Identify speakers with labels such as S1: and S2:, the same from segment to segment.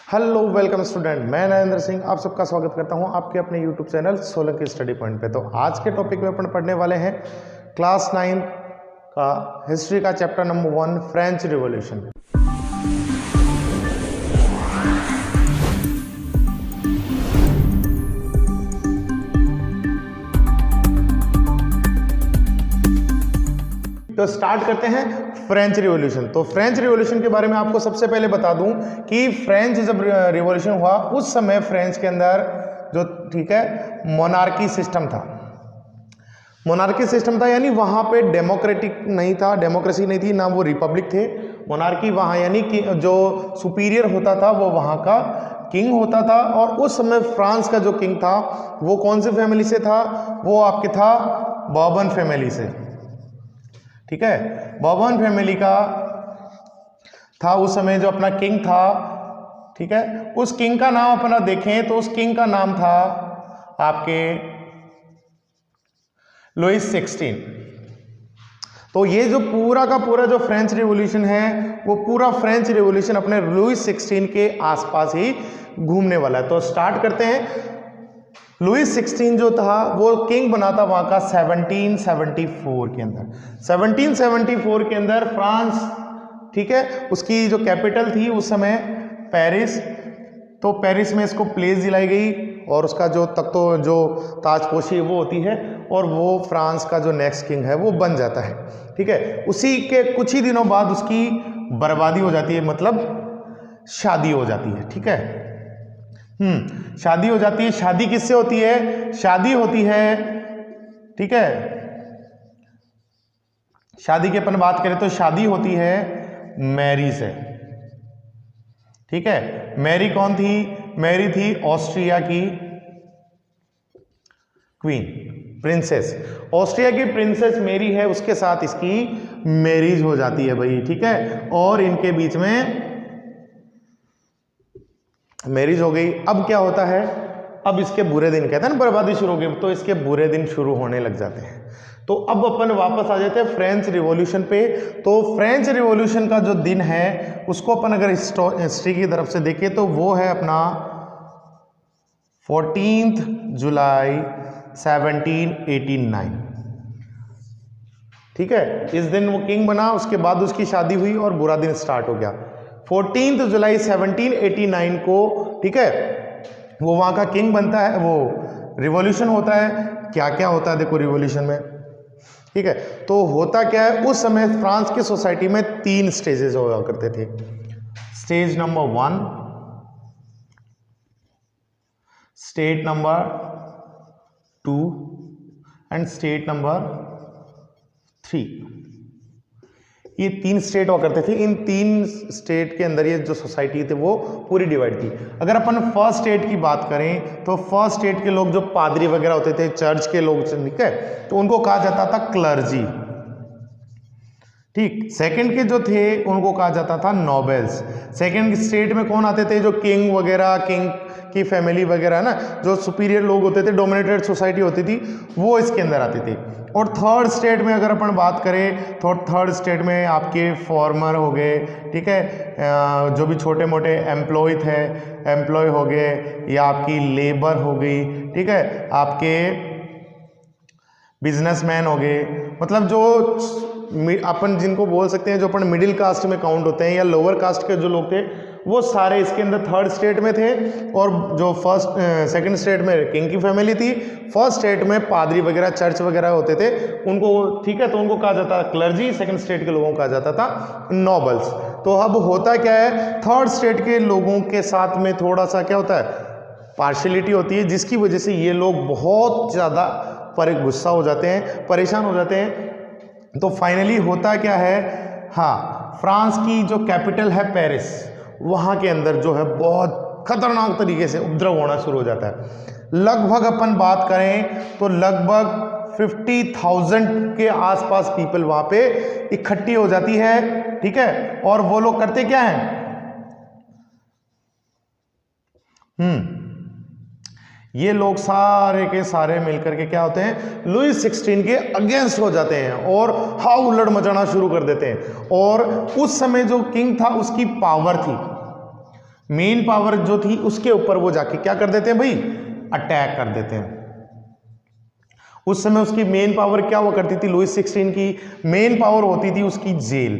S1: Hello welcome student, मैं नरेंद्र सिंह आप सबका स्वागत करता हूं आपके अपने YouTube channel Solanki study point पे। तो आज के टॉपिक में अपन पढ़ने वाले हैं क्लास 9 का हिस्ट्री का चैप्टर नंबर 1 फ्रेंच रिवॉल्यूशन। तो स्टार्ट करते हैं फ्रेंच रिवॉल्यूशन। तो फ्रेंच रिवॉल्यूशन के बारे में आपको सबसे पहले बता दूं कि फ्रेंच जब रिवॉल्यूशन हुआ उस समय फ्रेंच के अंदर जो मोनार्की सिस्टम था। मोनार्की सिस्टम था यानी वहां पे डेमोक्रेटिक नहीं था, डेमोक्रेसी नहीं थी, ना वो रिपब्लिक थे। मोनार्की वहां यानी कि जो सुपीरियर होता था वो वहां का किंग होता था। और उस समय फ्रांस का जो किंग था वो कौन सी फैमिली से था? वो आपके था बॉर्बन फैमिली से। ठीक है, बॉर्बन फैमिली का था उस समय जो अपना किंग था। ठीक है, उस किंग का नाम अपना देखें तो उस किंग का नाम था आपके लुईस 16। तो ये जो पूरा का पूरा जो फ्रेंच रिवॉल्यूशन है वो पूरा फ्रेंच रिवॉल्यूशन अपने लुईस 16 के आसपास ही घूमने वाला है। तो स्टार्ट करते हैं। लुईस 16 जो था वो किंग बना था वहां का 1774 के अंदर। 1774 के अंदर फ्रांस, ठीक है, उसकी जो कैपिटल थी उस समय पेरिस। तो पेरिस में इसको प्लेस दिलाई गई और उसका जो जो ताजपोशी वो होती है और वो फ्रांस का जो नेक्स्ट किंग है वो बन जाता है। ठीक है, उसी के कुछ ही दिनों बाद उसकी बर्बादी हो जाती है, मतलब शादी हो जाती है। ठीक है, शादी हो जाती है। शादी किससे होती है? शादी होती है, ठीक है, शादी की अपन बात करें तो शादी होती है मैरी से। ठीक है, मैरी कौन थी? मैरी थी ऑस्ट्रिया की क्वीन, प्रिंसेस। ऑस्ट्रिया की प्रिंसेस मैरी है, उसके साथ इसकी मैरिज हो जाती है भाई। ठीक है, और इनके बीच में मैरिज हो गई। अब क्या होता है? अब इसके बुरे दिन, कहते हैं ना बर्बादी शुरू हो गई, तो इसके बुरे दिन शुरू होने लग जाते हैं। तो अब अपन वापस आ जाते हैं फ्रेंच रिवॉल्यूशन पे। तो फ्रेंच रिवॉल्यूशन का जो दिन है उसको अपन अगर हिस्ट्री की तरफ से देखें तो वो है अपना 14 जुलाई 1789। ठीक है, इस दिन वो किंग बना, उसके बाद उसकी शादी हुई और बुरा दिन स्टार्ट हो गया 14 जुलाई 1789 को। ठीक है, वो वहां का किंग बनता है, वो रिवॉल्यूशन होता है। क्या क्या होता है देखो रिवॉल्यूशन में। ठीक है, तो होता क्या है, उस समय फ्रांस की सोसाइटी में 3 स्टेजेस हुआ करते थे। Stage number 1, state number 2 and state number 3। ये 3 स्टेट हुआ करते थे। इन 3 स्टेट के अंदर ये जो सोसाइटी थी वो पूरी डिवाइड थी। अगर अपन फर्स्ट स्टेट की बात करें तो फर्स्ट स्टेट के लोग जो पादरी वगैरह होते थे, चर्च के लोग, ठीक है, तो उनको कहा जाता था क्लर्जी। ठीक, सेकंड के जो थे उनको कहा जाता था नोबेल्स। सेकंड स्टेट में कौन आते थे? जो किंग वगैरह, किंग की फैमिली वगैरह ना, जो सुपीरियर लोग होते थे, डोमिनेटेड सोसाइटी होती थी, वो इसके अंदर आते थे। और थर्ड स्टेट में अगर अपन बात करें तो थर्ड स्टेट में आपके फॉर्मर हो गए, ठीक है, जो भी छोटे मोटे एम्प्लॉय थे, एम्प्लॉय हो गए, या आपकी लेबर हो गई, ठीक है, आपके बिजनेसमैन हो गए, मतलब जो अपन जिनको बोल सकते हैं जो अपन मिडिल कास्ट में काउंट होते हैं या लोअर कास्ट के जो लोग थे वो सारे इसके अंदर थर्ड स्टेट में थे। और जो सेकंड स्टेट में किंग की फैमिली थी, फर्स्ट स्टेट में पादरी वगैरह, चर्च वगैरह होते थे उनको, ठीक है, तो उनको कहा जाता था क्लर्जी। सेकंड स्टेट के लोगों को कहा जाता था नोबल्स। तो अब होता क्या है, थर्ड स्टेट के लोगों के साथ में थोड़ा सा क्या होता है, पार्शियलिटी होती है, जिसकी वजह से ये लोग बहुत ज़्यादा गुस्सा हो जाते हैं, परेशान हो जाते हैं। तो फाइनली होता क्या है, हाँ, फ्रांस की जो कैपिटल है पेरिस, वहाँ के अंदर जो है बहुत खतरनाक तरीके से उपद्रव होना शुरू हो जाता है। लगभग अपन बात करें तो लगभग 50,000 के आसपास पीपल वहाँ पे इकट्ठी हो जाती है। ठीक है, और वो लोग करते क्या हैं, ये लोग सारे के सारे मिलकर के क्या होते हैं, लुईस 16 के अगेंस्ट हो जाते हैं और हाउ उल्लड़ मचाना शुरू कर देते हैं। और उस समय जो किंग था उसकी पावर थी, मेन पावर जो थी उसके ऊपर वो जाके क्या कर देते हैं भाई, अटैक कर देते हैं। उस समय उसकी मेन पावर क्या हुआ करती थी, लुईस 16 की मेन पावर होती थी उसकी जेल,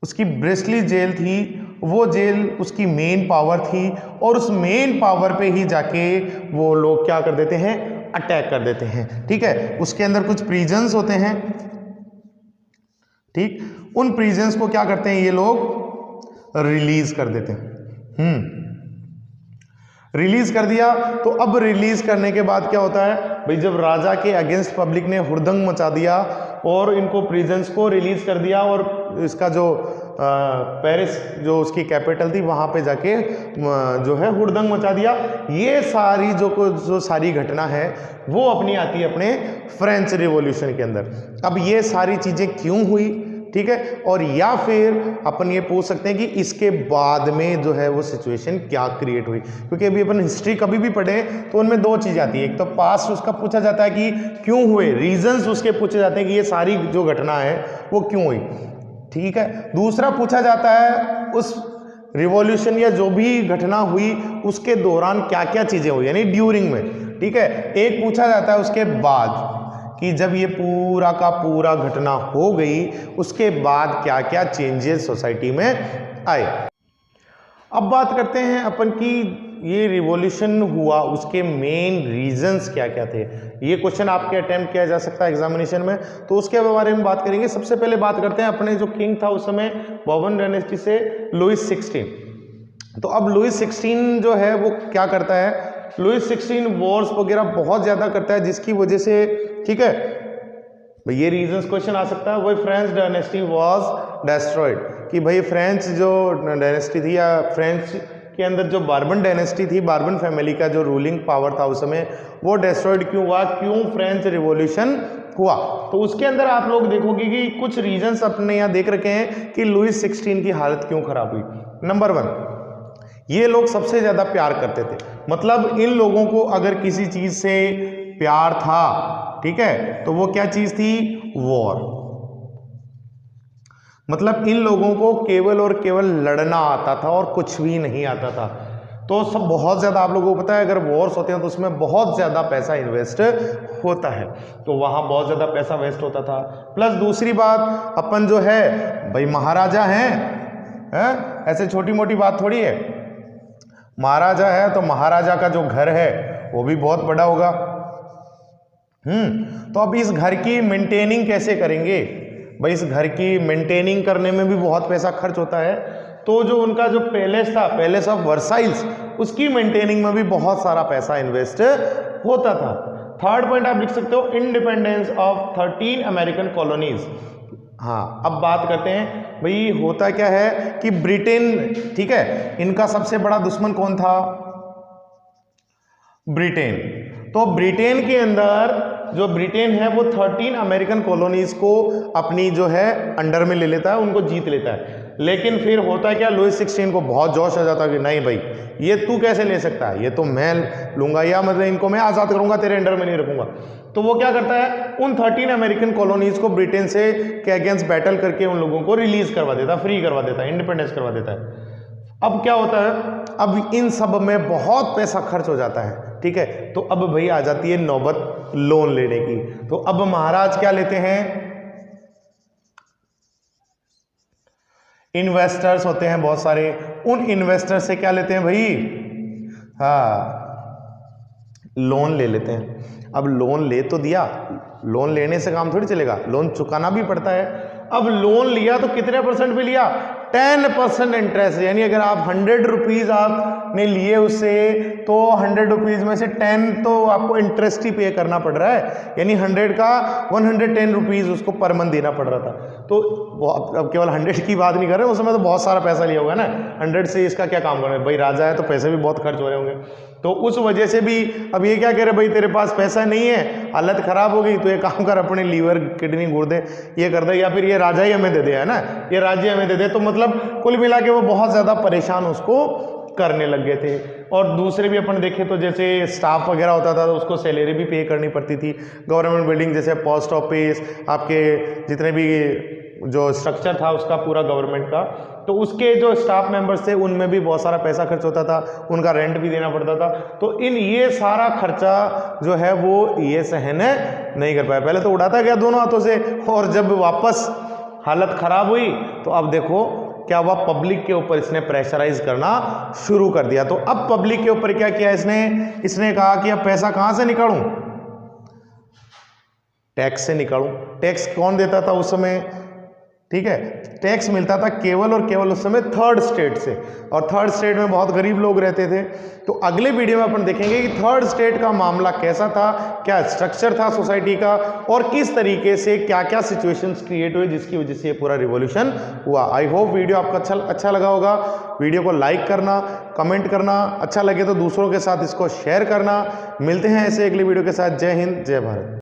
S1: उसकी ब्रेस्टली जेल थी, वो जेल उसकी मेन पावर थी, और उस मेन पावर पे ही जाके वो लोग क्या कर देते हैं, अटैक कर देते हैं। ठीक है, उसके अंदर कुछ प्रिजन्स होते हैं, ठीक, उन प्रिजन्स को क्या करते हैं ये लोग, रिलीज कर देते हैं। रिलीज कर दिया, तो अब रिलीज करने के बाद क्या होता है भाई, जब राजा के अगेंस्ट पब्लिक ने हुड़दंग मचा दिया और इनको प्रिजन्स को रिलीज कर दिया, और इसका जो पेरिस जो उसकी कैपिटल थी वहां पे जाके जो है हुड़दंग मचा दिया। ये सारी जो सारी घटना है वो अपनी आती है अपने फ्रेंच रिवॉल्यूशन के अंदर। अब ये सारी चीजें क्यों हुई, ठीक है, और या फिर अपन ये पूछ सकते हैं कि इसके बाद में जो है वो सिचुएशन क्या क्रिएट हुई, क्योंकि अभी अपन हिस्ट्री कभी भी पढ़े तो उनमें दो चीजें आती है, एक तो पास्ट उसका पूछा जाता है कि क्यों हुए, रीजंस उसके पूछे जाते हैं कि ये सारी जो घटना है वो क्यों हुई, ठीक है। दूसरा पूछा जाता है उस रिवॉल्यूशन या जो भी घटना हुई उसके दौरान क्या क्या चीजें हुई, यानी ड्यूरिंग में, ठीक है। एक पूछा जाता है उसके बाद कि जब ये पूरा का पूरा घटना हो गई उसके बाद क्या क्या चेंजेस सोसाइटी में आए। अब बात करते हैं अपन की ये रिवॉल्यूशन हुआ उसके मेन रीजंस क्या क्या थे। ये क्वेश्चन आपके अटेम्प्ट किया जा सकता है एग्जामिनेशन में, तो उसके बारे में बात करेंगे। सबसे पहले बात करते हैं अपने जो किंग था उस समय बourbon डायनेस्टी से लुईस 16। तो अब लुईस 16 जो है वो क्या करता है, लुईस 16 वॉर्स वगैरह बहुत ज्यादा करता है, जिसकी वजह से, ठीक है, ये रीजंस क्वेश्चन आ सकता है। वही फ्रेंच डायनेस्टी वाज डिस्ट्रॉयड, कि भाई फ्रेंच जो डायनेस्टी थी या फ्रेंच के अंदर जो बार्बन डायनेस्टी थी, बार्बन फैमिली का जो रूलिंग पावर था उस समय, वो डिस्ट्रॉयड क्यों हुआ, क्यों फ्रेंच रिवॉल्यूशन हुआ। तो उसके अंदर आप लोग देखोगे कि कुछ रीजंस अपने यहाँ देख रखे हैं कि लुईस 16 की हालत क्यों खराब हुई। नंबर 1, ये लोग सबसे ज्यादा प्यार करते थे, मतलब इन लोगों को अगर किसी चीज से प्यार था, ठीक है, तो वो क्या चीज थी, वॉर। मतलब इन लोगों को केवल और केवल लड़ना आता था और कुछ भी नहीं आता था। तो सब बहुत ज्यादा, आप लोगों को पता है अगर वॉर्स होते हैं तो उसमें बहुत ज्यादा पैसा इन्वेस्ट होता है, तो वहां बहुत ज्यादा पैसा वेस्ट होता था। प्लस दूसरी बात, अपन जो है भाई महाराजा हैं, ऐसे छोटी मोटी बात थोड़ी है, महाराजा है तो महाराजा का जो घर है वो भी बहुत बड़ा होगा। तो अब इस घर की मेंटेनिंग कैसे करेंगे भाई, इस घर की मेंटेनिंग करने में भी बहुत पैसा खर्च होता है। तो जो उनका जो पैलेस था, पैलेस ऑफ वर्साइल्स, उसकी मेंटेनिंग में भी बहुत सारा पैसा इन्वेस्ट होता था। थर्ड पॉइंट आप लिख सकते हो, इंडिपेंडेंस ऑफ 13 अमेरिकन कॉलोनीज। हाँ, अब बात करते हैं भाई होता क्या है कि ब्रिटेन, ठीक है, इनका सबसे बड़ा दुश्मन कौन था, ब्रिटेन। तो ब्रिटेन के अंदर जो ब्रिटेन है वो 13 अमेरिकन कॉलोनीज को अपनी जो है अंडर में ले लेता है, उनको जीत लेता है। लेकिन फिर होता है क्या, लुईस 16 को बहुत जोश आ जाता है कि नहीं भाई ये तू कैसे ले सकता है, ये तो मैं लूंगा, या मतलब इनको मैं आज़ाद करूंगा, तेरे अंडर में नहीं रखूंगा। तो वो क्या करता है, उन 13 अमेरिकन कॉलोनीज को ब्रिटेन से के अगेंस्ट बैटल करके उन लोगों को रिलीज करवा देता, फ्री करवा देता है, इंडिपेंडेंस करवा देता है। अब क्या होता है, अब इन सब में बहुत पैसा खर्च हो जाता है, ठीक है। तो अब भाई आ जाती है नौबत लोन लेने की। तो अब महाराज क्या लेते हैं, इन्वेस्टर्स होते हैं बहुत सारे, उन इन्वेस्टर से क्या लेते हैं भाई, हाँ, लोन ले लेते हैं। अब लोन ले तो दिया, लोन लेने से काम थोड़ी चलेगा, लोन चुकाना भी पड़ता है। अब लोन लिया तो कितने परसेंट पे लिया, 10% इंटरेस्ट, यानी अगर आप 100 रुपीज आपने लिए उससे तो 100 रुपीज में से 10 तो आपको इंटरेस्ट ही पे करना पड़ रहा है, यानी 100 का 110 रुपीज उसको पर मंथ देना पड़ रहा था। तो अब केवल 100 की बात नहीं कर रहे, उस समय तो बहुत सारा पैसा लिया होगा ना, 100 से इसका क्या काम करना है भाई, राजा है तो पैसे भी बहुत खर्च हो रहे होंगे। तो उस वजह से भी अब ये क्या कह रहे भाई, तेरे पास पैसा नहीं है, हालत खराब हो गई, तो ये काम कर, अपने लीवर किडनी गुर्दे ये कर दे, या फिर ये राजा ही हमें दे दे, है ना, ये राज्य हमें दे दे। तो मतलब कुल मिला के वो बहुत ज्यादा परेशान उसको करने लग गए थे। और दूसरे भी अपन देखें तो जैसे स्टाफ वगैरह होता था तो उसको सैलरी भी पे करनी पड़ती थी, गवर्नमेंट बिल्डिंग जैसे पोस्ट ऑफिस, आपके जितने भी जो स्ट्रक्चर था उसका पूरा गवर्नमेंट का, तो उसके जो स्टाफ मेंबर्स थे उनमें भी बहुत सारा पैसा खर्च होता था, उनका रेंट भी देना पड़ता था। तो ये सारा खर्चा जो है वो ये सहन नहीं कर पाया। पहले तो उड़ाता गया दोनों हाथों से, और जब वापस हालत खराब हुई तो अब देखो क्या हुआ, पब्लिक के ऊपर इसने प्रेशराइज करना शुरू कर दिया। तो अब पब्लिक के ऊपर क्या किया इसने कहा कि अब पैसा कहां से निकालूं, टैक्स से निकालूं। टैक्स कौन देता था उस समय, ठीक है, टैक्स मिलता था केवल और केवल उस समय थर्ड स्टेट से, और थर्ड स्टेट में बहुत गरीब लोग रहते थे। तो अगले वीडियो में अपन देखेंगे कि थर्ड स्टेट का मामला कैसा था, क्या स्ट्रक्चर था सोसाइटी का, और किस तरीके से क्या क्या सिचुएशंस क्रिएट हुए जिसकी वजह से ये पूरा रिवॉल्यूशन हुआ। आई होप वीडियो आपका अच्छा लगा होगा। वीडियो को लाइक करना, कमेंट करना, अच्छा लगे तो दूसरों के साथ इसको शेयर करना। मिलते हैं ऐसे अगली वीडियो के साथ। जय हिंद, जय भारत।